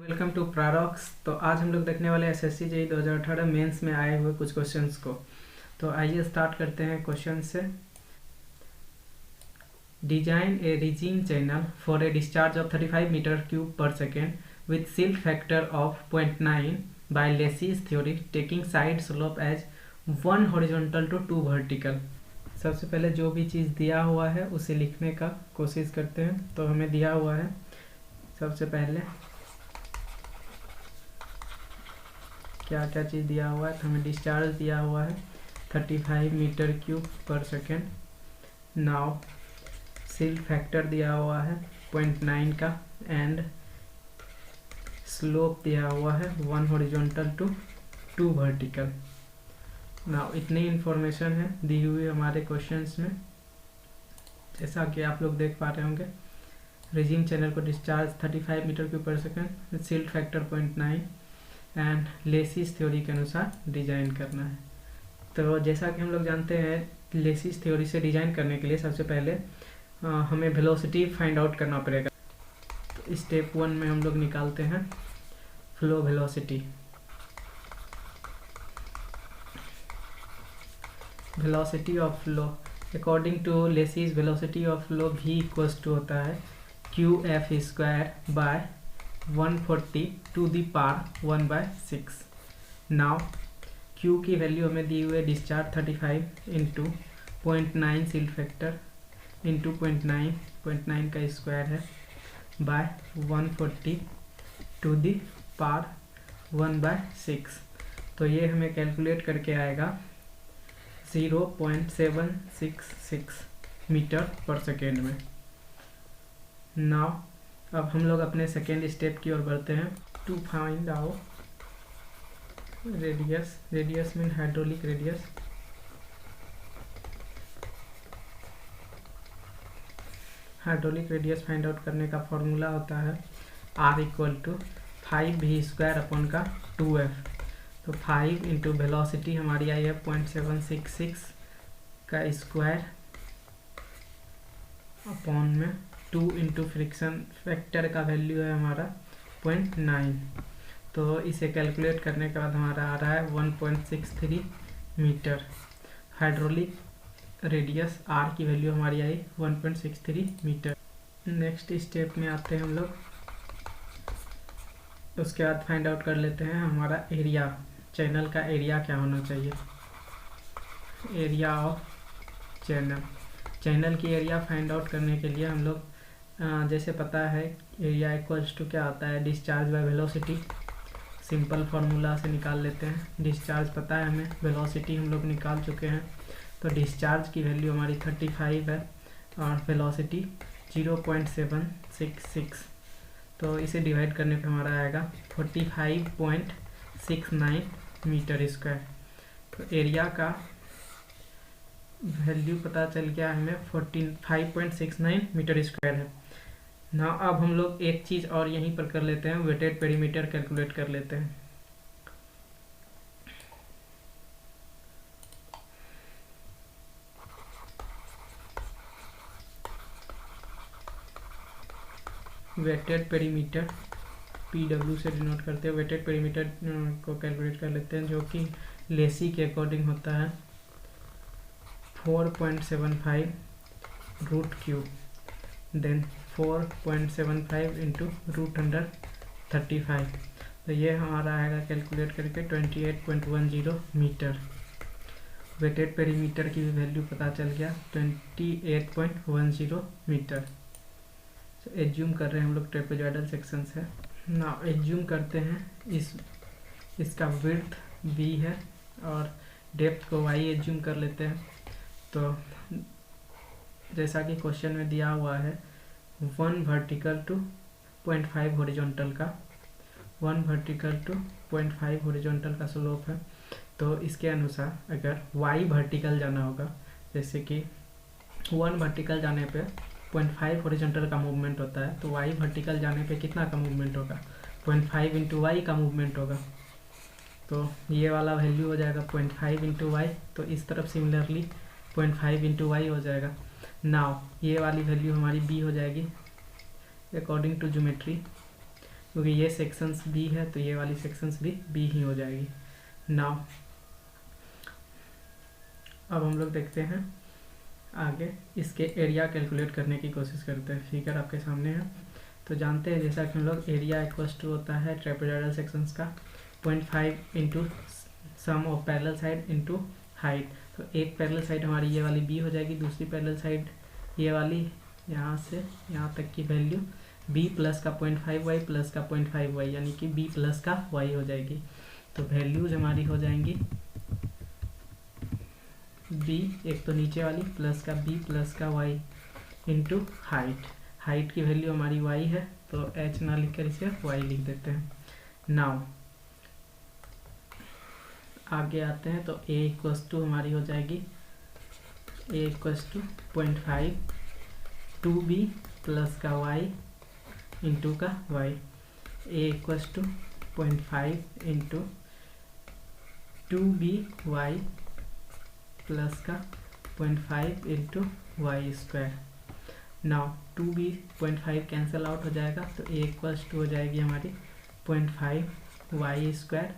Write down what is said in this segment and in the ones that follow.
Welcome to प्रारॉक्स। तो आज हम लोग देखने वाले एसएससी जेईई 2018 मेंस में आए हुए कुछ क्वेश्चंस को। तो आइए स्टार्ट करते हैं क्वेश्चन से। Design a regime channel for a discharge of 35 metre cube per second with silt factor of 0.9 by Lacey's theory taking side slope as 1 horizontal to 2 vertical. सबसे पहले जो भी चीज़ दिया हुआ है उसे लिखने का कोशिश करते हैं। तो हमें दिया हुआ है सबसे पहले क्या क्या चीज़ दिया हुआ है। तो हमें डिस्चार्ज दिया हुआ है 35 metre cube per second. Now silt factor दिया हुआ है 0.9 का एंड स्लोप दिया हुआ है 1 हॉरिजॉन्टल टू 2 वर्टिकल। नाउ इतनी इंफॉर्मेशन है दी हुई हमारे क्वेश्चंस में। जैसा कि आप लोग देख पा रहे होंगे, रीजिंग चैनल को discharge 35 metre cube per second, silt factor 0.9 and laces theory के अनुसार डिजाइन करना है। तो जैसा कि हम लोग जानते हैं, लेसिस थ्योरी से डिजाइन करने के लिए सबसे पहले हमें वेलोसिटी फाइंड आउट करना पड़ेगा। तो स्टेप 1 में हम लोग निकालते हैं flow velocity. Velocity of flow according to Lacey's velocity of flow v equals to होता है qf² by 140 to the power 1/6। Now q की वैल्यू हमें दी हुई है discharge 35 into 0.9 silt factor into 0.9 का स्क्वायर है बाय 140 टू दी पावर 1/6। तो ये हमें कैलकुलेट करके आएगा 0.766 मीटर पर सेकेंड में। नाउ अब हम लोग अपने सेकेंड स्टेप की ओर बढ़ते हैं। To find out radius mean hydraulic radius. Hydraulic radius find out करने का फॉर्मूला होता है R equal to 5v² upon का 2f। तो 5 इंटू वेलोसिटी हमारी आई है 0.766 का स्क्वायर अपॉन में 2 इंटू फ्रिक्शन फैक्टर का वैल्यू है हमारा 0.9। तो इसे कैलकुलेट करने के बाद हमारा आ रहा है 1.63 मीटर। हाइड्रोलिक रेडियस R की वैल्यू हमारी आई 1.63 मीटर। नेक्स्ट स्टेप में आते हैं हम लोग। उसके बाद फाइंड आउट कर लेते हैं हमारा एरिया, चैनल का एरिया क्या होना चाहिए। एरिया ऑफ चैनल की एरिया फाइंड आउट करने के लिए हम लोग जैसे पता है एरिया इक्वल्स टू क्या आता है discharge by velocity. Simple formula से निकाल लेते हैं। डिस्चार्ज पता है हमें, वेलोसिटी हम लोग निकाल चुके हैं। तो डिस्चार्ज की वैल्यू हमारी 35 है और वेलोसिटी 0.766। तो इसे डिवाइड करने पे हमारा आएगा 45.69 मीटर स्क्वायर। तो एरिया का वैल्यू पता चल गया हमें 45.69 मीटर स्क्वायर है। ना अब हम लोग एक चीज़ और यहीं पर कर लेते हैं, वेटेड पेरीमीटर कैलकुलेट कर लेते हैं। वेटेड पेरीमीटर PW से डिनोट करते हैं। वेटेड पेरीमीटर को कैलकुलेट कर लेते हैं, जो कि लेसी के अकॉर्डिंग होता है 4.75 रूट क्यूब देन 4.75 इंटू √135। तो ये हमारा आएगा कैलकुलेट करके 28.10 मीटर। वेटेड पेरीमीटर की भी वैल्यू पता चल गया 28.10 मीटर। तो एज्यूम कर रहे हैं हम लोग ट्रेपेजॉइडल सेक्शन से। ना एज्यूम करते हैं इसका विड्थ b है और डेप्थ को y एज्यूम कर लेते हैं। तो जैसा कि क्वेश्चन में दिया हुआ है 1 वर्टिकल टू 0.5 हॉरिजॉन्टल का 1 वर्टिकल टू 0.5 हॉरिजॉन्टल का स्लोप है। तो इसके अनुसार अगर y वर्टिकल जाना होगा, जैसे कि 1 वर्टिकल जाने पे 0.5 हॉरिजॉन्टल का मूवमेंट होता है, तो y वर्टिकल जाने पे कितना का मूवमेंट होगा 0.5 इंटू वाई का मूवमेंट होगा। तो ये वाला वैल्यू हो जाएगा 0.5 इंटू वाई। तो इस तरफ सिमिलरली 0.5 इंटू वाई हो जाएगा। नाउ ये वाली वैल्यू हमारी b हो जाएगी अकॉर्डिंग टू ज्योमेट्री क्योंकि ये सेक्शंस बी है तो ये वाली सेक्शंस भी बी ही हो जाएगी। नाउ अब हम लोग देखते हैं आगे इसके एरिया कैलकुलेट करने की कोशिश करते हैं। फिगर आपके सामने है। तो जानते हैं जैसा कि हम लोग एरिया इक्वल्स टू होता है ट्रापेजॉइडल सेक्शंस का 0.5 into sum of parallel side into height. तो एक पैरेलल साइड हमारी ये वाली बी हो जाएगी, दूसरी पैरेलल साइड ये वाली यहाँ से यहाँ तक की वैल्यू b प्लस का 0.5y प्लस का 0.5y यानी कि b प्लस का y हो जाएगी। तो वैल्यूज हमारी हो जाएंगी b एक तो नीचे वाली प्लस का b प्लस का y इंटू हाइट। हाइट की वैल्यू हमारी y है तो h ना लिख कर इसे y लिख देते हैं। नाउ आगे आते हैं तो a इक्वल्स टू हमारी हो जाएगी a equals to 0.5 2b plus का y इंटू का y। a equals to 0.5 into 2by plus का 0.5 into y square. Now 2b 0.5 cancel out हो जाएगा तो a इक्वल्स टू हो जाएगी हमारी 0.5 y square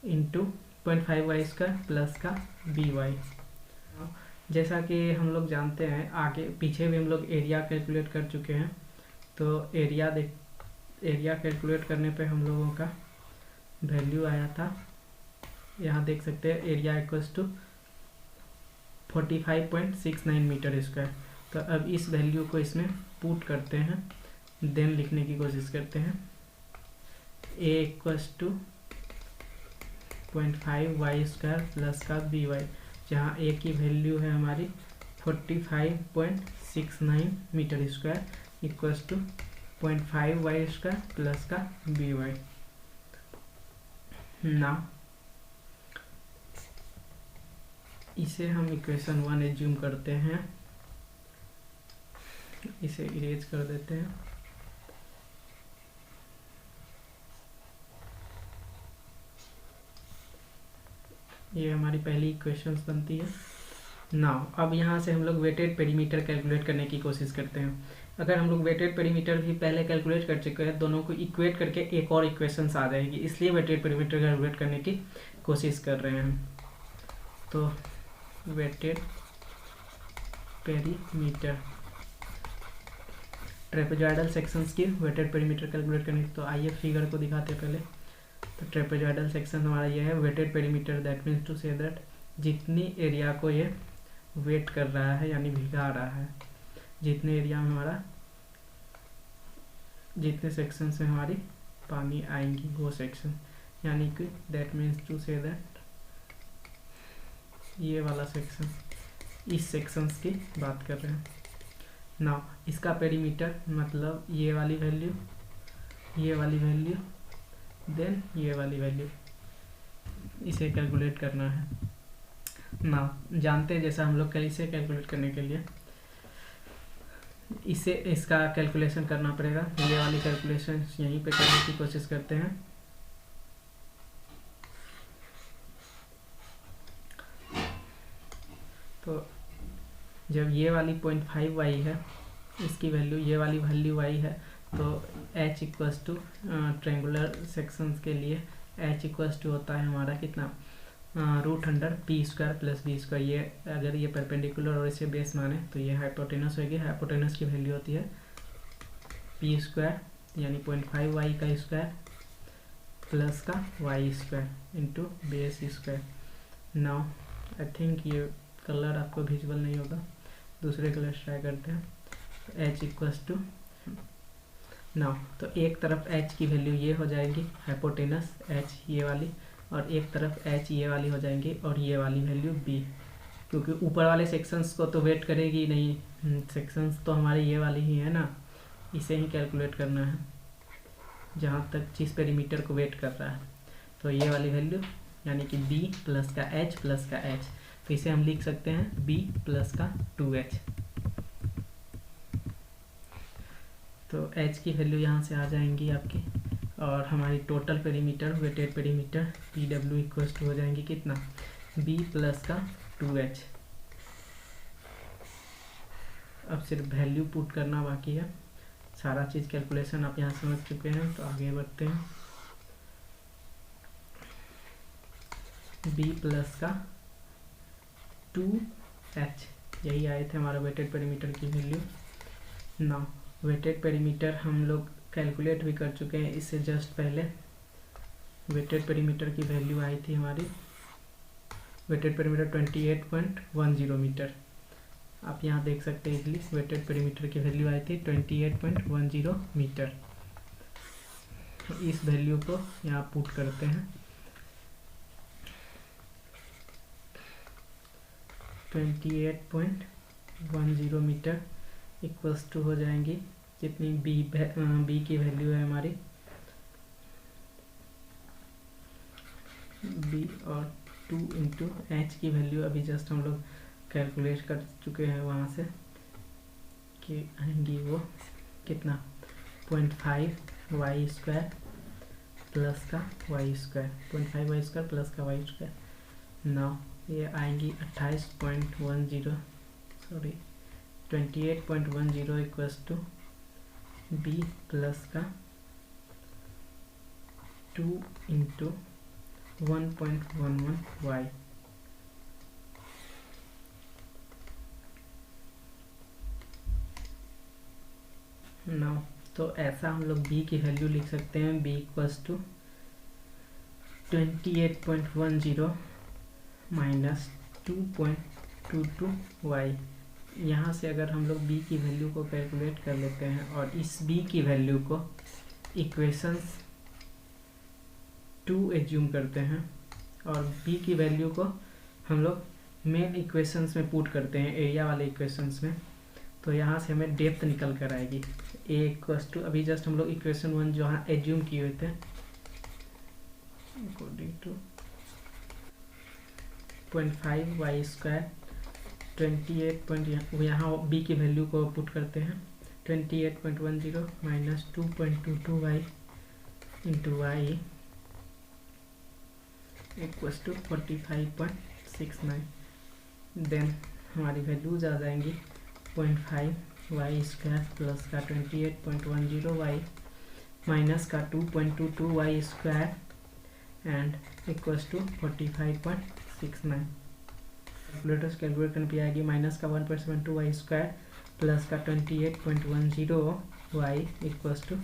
into 0.5 y square plus का by। जैसा कि हम लोग जानते हैं आगे पीछे भी हम लोग एरिया कैलकुलेट कर चुके हैं। तो एरिया कैलकुलेट करने पे हम लोगों का वैल्यू आया था, यहाँ देख सकते हैं area equals to 45.69 metre square. तो अब इस वैल्यू को इसमें पुट करते हैं, देन लिखने की कोशिश करते हैं। a equals to 0.5 y square plus का by, जहाँ a की वैल्यू है हमारी 45.69 metre square equals to 0.5 y square plus का by। ना इसे हम इक्वेशन 1 एज्यूम करते हैं, इसे इरेज कर देते हैं। ये हमारी पहली इक्वेशंस बनती है। नाउ अब यहाँ से हम लोग वेटेड पेरीमीटर कैलकुलेट करने की कोशिश करते हैं। अगर हम लोग वेटेड पेरीमीटर भी पहले कैलकुलेट कर चुके हैं, दोनों को इक्वेट करके एक और इक्वेशंस आ जाएगी, इसलिए वेटेड पेरीमीटर कैलकुलेट करने की कोशिश कर रहे हैं। तो वेटेड पेरीमीटर ट्रेपेजॉइडल सेक्शंस की वेटेड पेरीमीटर कैलकुलेट करने की, तो आइए फिगर को दिखाते हैं पहले। तो ट्रेपेजॉइडल सेक्शन हमारा ये है wetted perimeter, that means to say that जितनी एरिया को ये वेट कर रहा है यानी भिगा रहा है, जितने एरिया में हमारा जितने सेक्शन में हमारी पानी आएंगी वो सेक्शन, यानी कि that means to say that ये वाला सेक्शन, इस सेक्शंस की बात कर रहे हैं। नाउ इसका पेरीमीटर मतलब ये वाली वैल्यू देन ये वाली वैल्यू, इसे कैलकुलेट करना है। नाउ जानते हैं जैसा हम लोग इसे कैलकुलेट करने के लिए इसे इसका कैलकुलेशन करना पड़ेगा। ये वाली कैलकुलेशन यहीं पे करने की कोशिश करते हैं। तो जब ये वाली 0.5 वाई है, इसकी वैल्यू ये वाली वैल्यू वाई है, तो h equals to triangular sections के लिए h इक्वल्स टू होता है हमारा कितना, √100 p square plus b square. ये अगर ये परपेंडिकुलर और इसे बेस माने तो ये हाइपोटेनस होगी। हाइपोटेनस की वैल्यू होती है p स्क्वायर यानी 0.5 वाई का स्क्वायर प्लस का y square into base square. Now I think ये कलर आपको विजुअल नहीं होगा, दूसरे कलर ट्राई करते हैं। तो h इक्वल्स टू नाउ तो एक तरफ h की वैल्यू ये हो जाएगी हाइपोटेनस h ये वाली, और एक तरफ h ये वाली हो जाएंगी और ये वाली वैल्यू b, क्योंकि ऊपर वाले सेक्शंस को तो वेट करेगी नहीं, सेक्शंस तो हमारी ये वाली ही है ना, इसे ही कैलकुलेट करना है जहाँ तक जिस पेरीमीटर को वेट कर रहा है। तो ये वाली वैल्यू यानी कि b प्लस का h प्लस का h, तो इसे हम लिख सकते हैं b प्लस का 2h। तो h की वैल्यू यहाँ से आ जाएंगी आपकी, और हमारी total perimeter wetted perimeter PW equals to हो जाएंगी कितना, b प्लस का 2h। अब सिर्फ वैल्यू पुट करना बाकी है। सारा चीज़ कैलकुलेशन आप यहाँ समझ चुके हैं, तो आगे बढ़ते हैं। बी प्लस का 2h, यही आए थे हमारा वेटेड पेरीमीटर की वैल्यू। नाउ वेटेड पेरीमीटर हम लोग कैलकुलेट भी कर चुके हैं, इससे जस्ट पहले वेटेड पेरीमीटर की वैल्यू आई थी हमारी, वेटेड पेरीमीटर 28.10 मीटर। आप यहाँ देख सकते हैं इजली वेटेड पेरीमीटर की वैल्यू आई थी 28.10 मीटर। इस वैल्यू को यहाँ पुट करते हैं, 28.10 मीटर इक्वल्स टू हो जाएंगी कितनी, बी की वैल्यू है हमारी, बी और 2 इंटू एच की वैल्यू अभी जस्ट हम लोग कैलकुलेट कर चुके हैं वहाँ से कि आएंगी वो कितना 0.5 वाई स्क्वायर प्लस का y square, 0.5 y square plus का वाई स्क्वायर। नाउ ये आएंगी 28.10 इक्वल्स टू बी प्लस का 2 इंटू 1.11 वाई। नाउ तो ऐसा हम लोग b की वैल्यू लिख सकते हैं, b equals to 28.10 minus 2.22 y. यहाँ से अगर हम लोग b की वैल्यू को कैलकुलेट कर लेते हैं और इस b की वैल्यू को इक्वेशंस 2 एज्यूम करते हैं और b की वैल्यू को हम लोग मेन इक्वेशंस में पुट करते हैं, एरिया वाले इक्वेशंस में, तो यहाँ से हमें डेप्थ निकल कर आएगी। a इक्वल्स टू, अभी जस्ट हम लोग इक्वेशन 1 जो यहाँ एज्यूम किए हुए थे, अकॉर्डिंग टू 0.5 वाई स्क्वायर 28. यहाँ b की वैल्यू को पुट करते हैं 28.10 minus 2.22 y into y equals to 45.69। Then हमारी वैल्यूज आ जाएंगी 0.5 वाई स्क्वायर प्लस का 28.10 वाई माइनस का 2.22 y square and equals to 45.69। Calculators calculate करने पे आएगी माइनस का 1.72 वाई स्क्वायर प्लस का 28.10 वाई इक्वल्स टू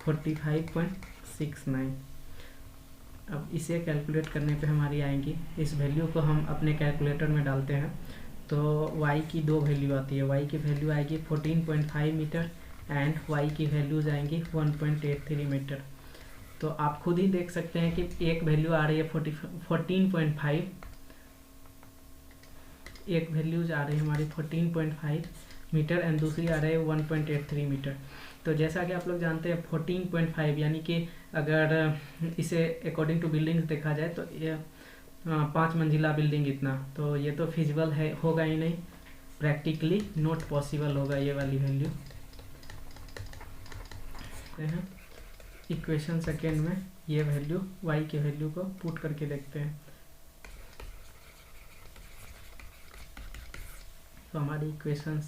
45.69। अब इसे कैलकुलेट करने पे हमारी आएंगी, इस वैल्यू को हम अपने कैलकुलेटर में डालते हैं तो y की 2 वैल्यू आती है, y की वैल्यू आएगी 14.5 मीटर एंड y की वैल्यूज आएंगी 1.83 मीटर। तो आप खुद ही देख सकते हैं कि एक वैल्यू आ रही है 14.5, एक वैल्यूज आ रही है हमारी 14.5 मीटर एंड दूसरी आ रही है 1.83 मीटर। तो जैसा कि आप लोग जानते हैं 14.5 यानी कि अगर इसे अकॉर्डिंग टू बिल्डिंग्स देखा जाए तो ये 5 मंजिला बिल्डिंग इतना, तो ये तो फिजिबल है होगा ही नहीं, प्रैक्टिकली नॉट पॉसिबल होगा ये वाली वैल्यू। इक्वेशन सेकेंड में ये वैल्यू y की वैल्यू को पुट करके देखते हैं, तो हमारी इक्वेशन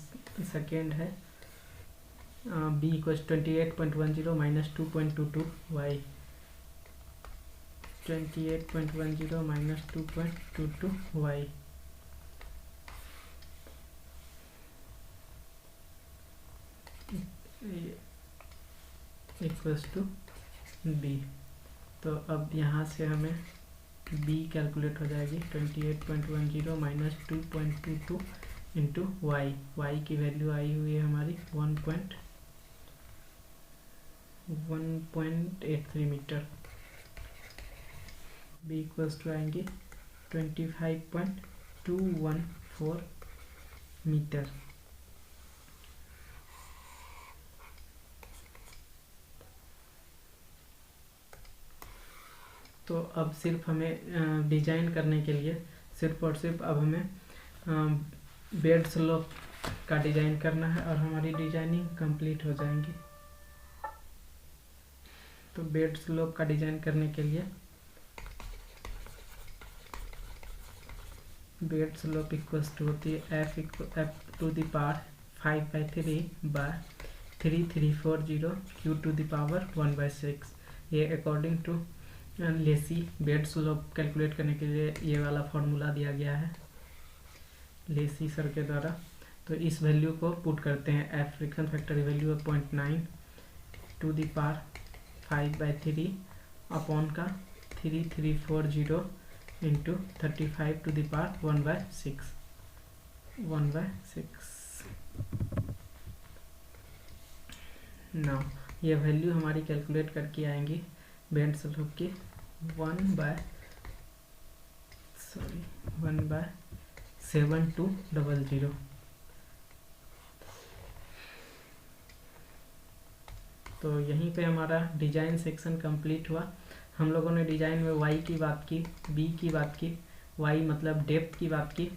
सेकेंड है b equals 28.10 minus 2.22 y, 28.10 minus 2.22 y equals to b। तो अब यहाँ से हमें b कैलकुलेट हो जाएगी 28.10 माइनस 2.22 इंटू वाई, वाई की वैल्यू आई हुई है हमारी 1.83 मीटर, b इक्वल्स टू आएंगी 25.214 मीटर। तो अब सिर्फ हमें डिजाइन करने के लिए सिर्फ और सिर्फ अब हमें बेड स्लोप का डिजाइन करना है और हमारी डिजाइनिंग कंप्लीट हो जाएंगी। तो बेड स्लोप का डिजाइन करने के लिए बेड स्लोप इक्वल्स टू होती है f to the power 5/3 by 3340 Q to the power 1/6। ये according to Lacey bed slope calculate करने के लिए ये वाला फॉर्मूला दिया गया है लेसी सर के द्वारा। तो इस वैल्यू को पुट करते हैं, एफ फ्रिक्शन फैक्टर वैल्यू है 0.9 टू द पावर 5/3 अपॉन का 3340 into 35 to the power 1/6। Now ये वैल्यू हमारी कैलकुलेट करके आएंगी बेंड स्लोप की 1/7200। तो यहीं पे हमारा डिजाइन सेक्शन कंप्लीट हुआ। हम लोगों ने डिजाइन में वाई की बात की, बी की बात की, वाई मतलब डेप्थ की बात की,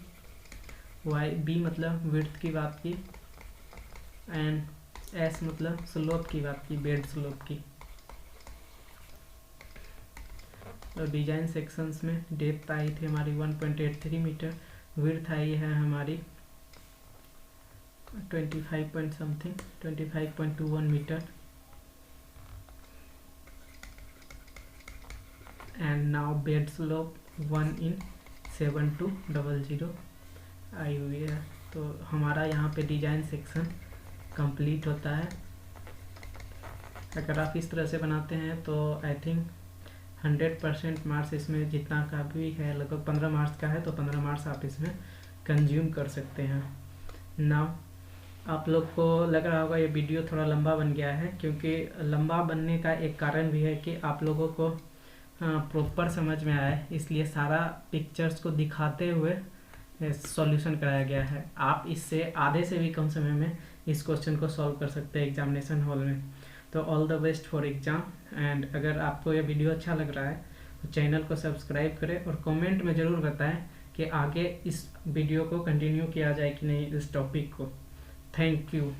बी मतलब विड्थ की बात की, एंड एस मतलब स्लोप की बात की, बेड स्लोप की। तो डिजाइन सेक्शंस में डेप्थ आई थी हमारी 1.83 मीटर, विड्थ आई है हमारी 25.21 metre, and now bed slope 1/7200 आई हुई है। तो हमारा यहाँ पे डिजाइन सेक्शन कंप्लीट होता है। अगर आप इस तरह से बनाते हैं तो आई थिंक 100% मार्क्स इसमें जितना का भी है, लगभग 15 मार्क्स का है, तो 15 मार्क्स आप इसमें कंज्यूम कर सकते हैं। नाउ आप लोग को लग रहा होगा ये वीडियो थोड़ा लंबा बन गया है, क्योंकि लंबा बनने का एक कारण भी है कि आप लोगों को प्रॉपर समझ में आए, इसलिए सारा पिक्चर्स को दिखाते हुए सॉल्यूशन कराया गया है। आप इससे आधे से भी कम समय में इस क्वेश्चन को सॉल्व कर सकते हैं एग्जामिनेशन हॉल में। तो all the best for exam. And अगर आपको यह वीडियो अच्छा लग रहा है तो चैनल को सब्सक्राइब करें और कमेंट में ज़रूर बताएं कि आगे इस वीडियो को कंटिन्यू किया जाए कि नहीं, इस टॉपिक को। Thank you.